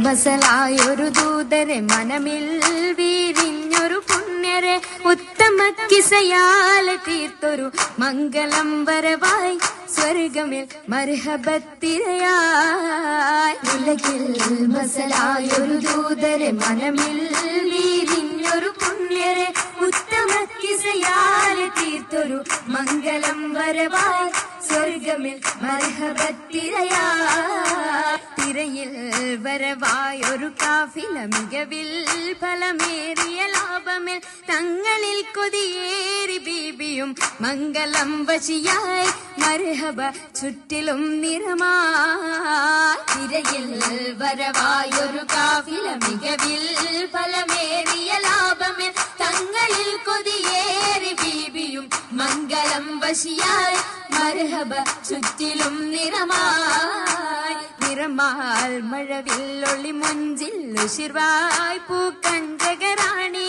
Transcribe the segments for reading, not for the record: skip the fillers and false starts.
മസലായൊരു ദൂതരെ മനമിൽ വീരിഞ്ഞൊരു പുണ്യരെ ഉത്തമ കിസയാലെ തീർത്തൊരു മംഗളം വരവായി സ്വർഗമിൽ മർഹബത്തിരയായി ഉലകിൽ മസലായൊരു ദൂതരെ മനമിൽ വീരിഞ്ഞൊരു പുണ്യരെ ഉത്തമ കിസയാലെ തീർത്തൊരു മംഗളം വരവായി സ്വർഗമിൽ മർഹബത്തിരയായി തിരയിൽ വരവായൊരു കാഫില മികവിൽ ഫലമേറിയ ലാഭമിൽ തങ്ങളിൽ കൊതിയേറി ബീബിയും മംഗളം വശിയായി മർഹബ ചുറ്റിലും നിറമായി തിരയിൽ വരവായൊരു കാഫില മികവിൽ ഫലമേറിയ ലാഭമിൽ തങ്ങളിൽ കൊതിയേറി ബീബിയും മംഗളം വശിയായി മർഹബ ചുറ്റിലും നിറമായി നിറമാൽ മഴവില്ലൊളി മുഞ്ചിൽ ഉശിർവായി പൂക്കഞ്ചകരാണി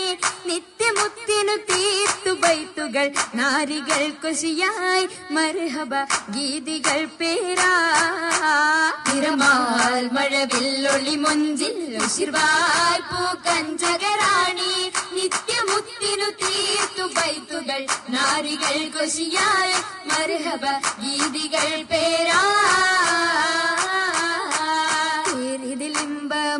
നിത്യമുത്തിനു തീർത്തു ബൈത്തുകൾ നാരികൾ കുശിയായി മർഹബ ഗീതികൾ പേരാ നിറമാൽ മഴവില്ലൊളി മുഞ്ചിൽ ഉശിർവായി പൂക്കഞ്ചകരാണി നിത്യമുത്തിനു തീർത്തു ബൈത്തുകൾ നാരികൾ കുശിയായി മർഹബ ഗീതികൾ പേരാ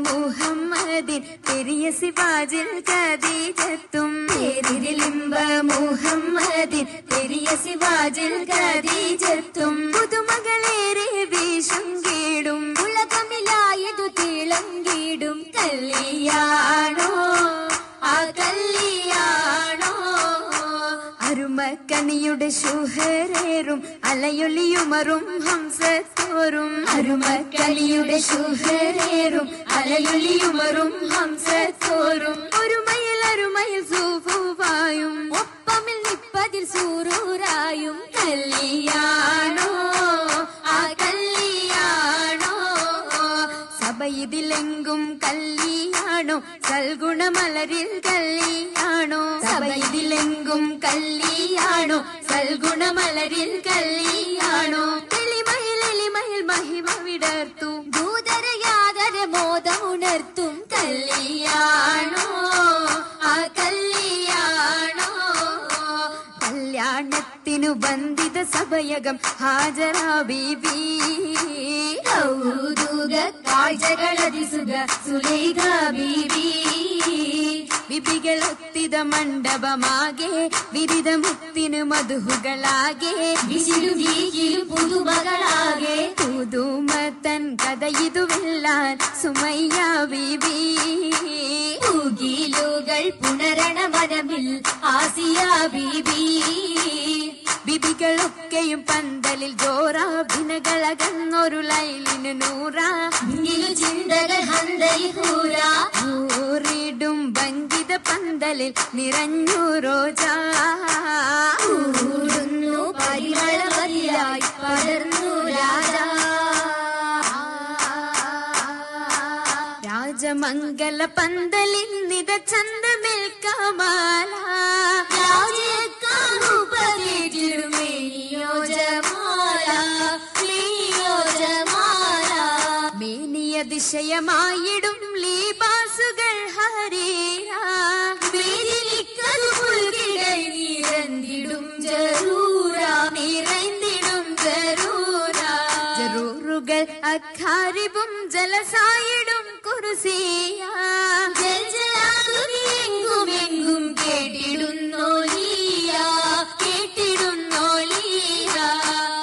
മുഹമ്മദിൻ പെരിയ സിവാജിൽ ഖദീജത്തും പേരിലിംബ മുഹമ്മദിൻ പെരിയ സിവാജിൽ ഖദീജത്തും പുതുമകളേറെ വീശും കീടും ഉലകമിലായതു തിളങ്ങിടും കല്യാണോ ആ കല്യാണോ അരുമക്കണിയുടെ ശുഹരേറും അലയൊലിയുമറും ഹംസത്തോറും അരുമക്കണിയുടെ ശുഹരേറും അലയൊലിയുമറും ഹംസത്തോറും ഒരുമയിൽ അരുമയിൽ സൂഫുവായും ഒപ്പമിൽ നിപ്പതിൽ സൂറൂരായും കല്യാണോ ആ കല്യാണോ സഭയിതിലെങ്കും കല്യാണോ സൽഗുണമലരിൽ കല്യാണോ സഭയിതിലെങ്കും കല്യാണോ സൽഗുണമലരിൽ കല്യാണോ എളിമയിൽ എളിമയിൽ മഹിമ വിടർത്തും ദൂതര യാതര മോദമുണർത്തും കല്യാണോ ആ കല്യാണോ കല്യാണത്തിനു ബന്ധിത സഭയകം ഹാജരാ ബീബി കൗതുക കാഴ്ചകളതിസുക സുലൈഖ ബീബി വിപികളൊത്തിത മണ്ഡപമാകെ വിരിത മുത്തിനു മധുഹുകളാകെ വിശിരുഗീകിലും പുതുമകളാകെ പുതുമത്തൻ കഥയിതുവെല്ലാൻ സുമയ്യ ബീബി പൂകിലുകൾ പുണരണ മനമിൽ ആസിയ ബീബി ബിബികളൊക്കെയും പന്തലിൽ ജോറാഭിനകളകന്നൊരു ലൈലിന് നൂറാ ചിന്തകൾ ഹന്തൂറിടും ഭംഗിത പന്തലിൽ നിറഞ്ഞു റോജാ പരിമളമതിയായി പടർന്നു രാജാ രാജമംഗല പന്തലിൻ നിത ചന്തമിൽ കമാല അതിശയമായിടും ലീബാസുകൾ ഹരീരാ നിറഞ്ഞിടും ജറൂറാ നിറഞ്ഞിടും ജറൂറാ ജറൂറുകൾ അഖാരിബും ജലസായിടും കുർസിയാ എങ്കുമെങ്കും കേട്ടിടുന്നോലിയാ കേട്ടിടുന്നോലിയാ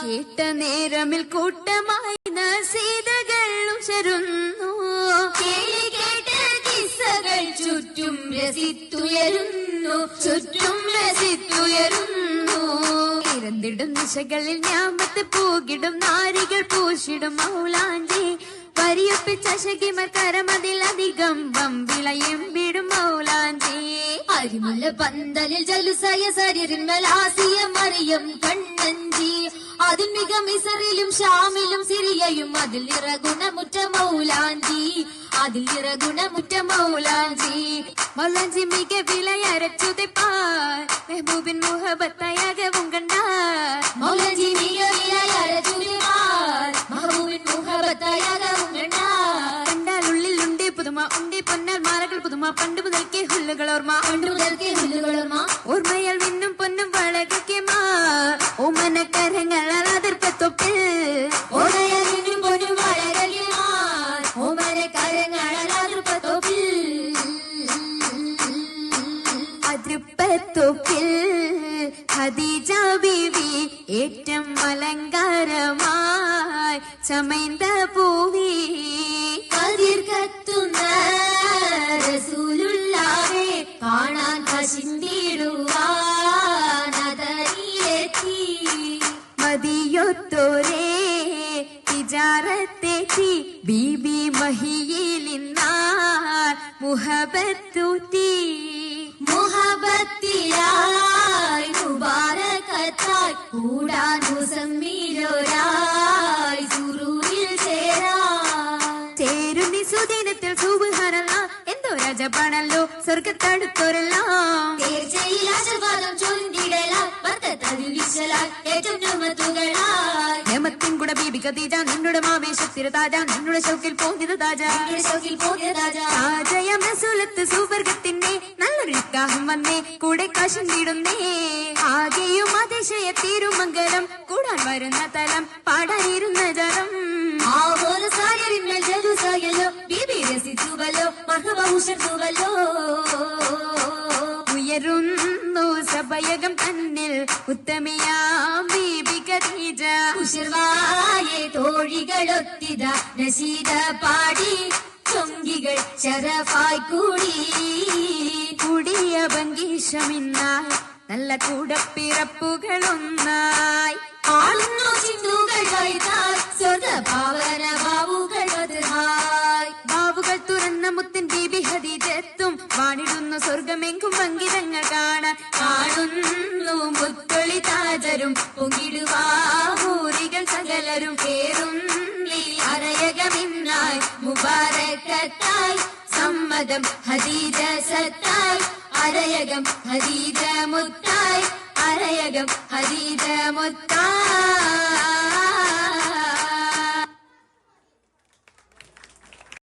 കേട്ട നേരമിൽ കൂട്ടമായി നസീതകൾ ഉശരുന്നു കേളി കേട്ട കിസ്സകൾ ചുറ്റും രസിത്തുയരുന്നു ചുറ്റും രസിത്തുയരുന്നു ഇരന്നിടും ദിശകളിൽ ഞാമത്ത് പൂകിടും നാരികൾ പൂശിടും മൗലാഞ്ചി പരിയൊപ്പിച്ച ശകിമർ കരമതിലധികം വമ്പിളയും വിടും മൗലാഞ്ചി അരിമുല്ല പന്തലിൽ ജലുസയ സരിന്മലാസിയ മറിയം കണ്ണഞ്ചി അതിൽ മിക മിസറിലും ഷാമിലും സിറിയയും അതിൽ നിറഗുണമുറ്റ മൗലാഞ്ചി അതിൽ നിറഗുണമുറ്റ മൗലാഞ്ചി മൗലാഞ്ചി മിക വിലയരച്ചുതപ്പാൻ മെഹബൂബിൻ മുഹബത്തയാകവും കണ്ടാൽ മൗലാഞ്ചി മിക വിലയരച്ചുതപ്പാൻ മെഹബൂബിൻ മുഹബത്തയാകവും കണ്ടാൽ ഉള്ളിലുണ്ട് ഉണ്ടി പൊന്നാൽ മാലകൾ പുതുമ പണ്ട് മുതൽക്കേ ഹുല്ലുകളോർമ്മ ഓർമ്മയാൽ മിന്നും പൊന്നും വളകയ്ക്ക് ഓമന കരങ്ങളാൽ അതിർപ്പത്തൊപ്പിൽ ഓമന കരങ്ങളാൽ അതിർപ്പത്തൊപ്പിൽ ഖദീജ ബീവി ഏറ്റം അലങ്കാരമായി ചമൈന്ത പൂവി കതിർ കത്തുന്ന റസൂലുള്ളാഹെ കാണാൻ കശിന്തിടുവാനതറിയെത്തി മദിയൊത്തോരേ തിജാറത്തെത്തി ബീബി മഹിയിലിന്നാർ മുഹബത്തൂറ്റി മുഹബത്തിലായി മുബാരകത്തായി കൂടാൻ മുസമ്മിലോരായി സുറൂരിൽ ചേരുന്നി സുദിനത്തിൽ സുബ്ഹാനല്ലാഹ് എന്തോ രാജപാണല്ലോ സ്വർഗത്തടുത്തോരെല്ലാം തീർച്ചയിൽ ആശീർവാദം ചൊല്ലിടലാൽ വർത്തതതിൽ വിശലാൽ ഏറ്റവും നമത്തുകളായി നമത്തിൻ കൂടെ ബീബി ഖദീജ നിന്നുടെ മാവേശത്തിര താജ നിന്നുടെ ഷൗക്കിൽ പോന്നിത താജ താജയം റസൂലത്ത് സുവർഗത്തിന്റെ നല്ലൊരു നിക്കാഹം വന്നേ കൂടെ കാശിടുന്നേ ആകെയും അതിശയ തിരുമംഗലം കൂടാൻ വരുന്ന തലം പാടാനിരുന്ന ജനം ഉയരുന്നു സഭയകം തന്നിൽ ഉത്തമയാം ബീബി ഖദീജ ഉശർവായെ തോഴികളൊത്തിത നശീദ പാടി ചൊങ്കികൾ ശരഫായി കൂടിയ ഭംഗീഷമിന്നായി നല്ല കൂടപ്പിറപ്പുകളൊന്നായി ആളുന്നു ചിന്തുകൾ ബാവുകൾ തുറന്ന മുത്തൻ ബീബി ഖദീജത്തും വാണിടുന്നു സ്വർഗമെങ്കും ഭംഗിതങ്ങൾ കാണാൻ കാണുന്നു മുത്തൊളി താജരും പൊങ്ങിടുവാഹൂരികൾ സകലരും കേറും അരയകമിന്നായി മുബാരകത്തായി സമ്മതം ഖദീജ സത്തായി അരയകം ഖദീജ മുത്തായി അരയകം ഖദീജ മുത്തായി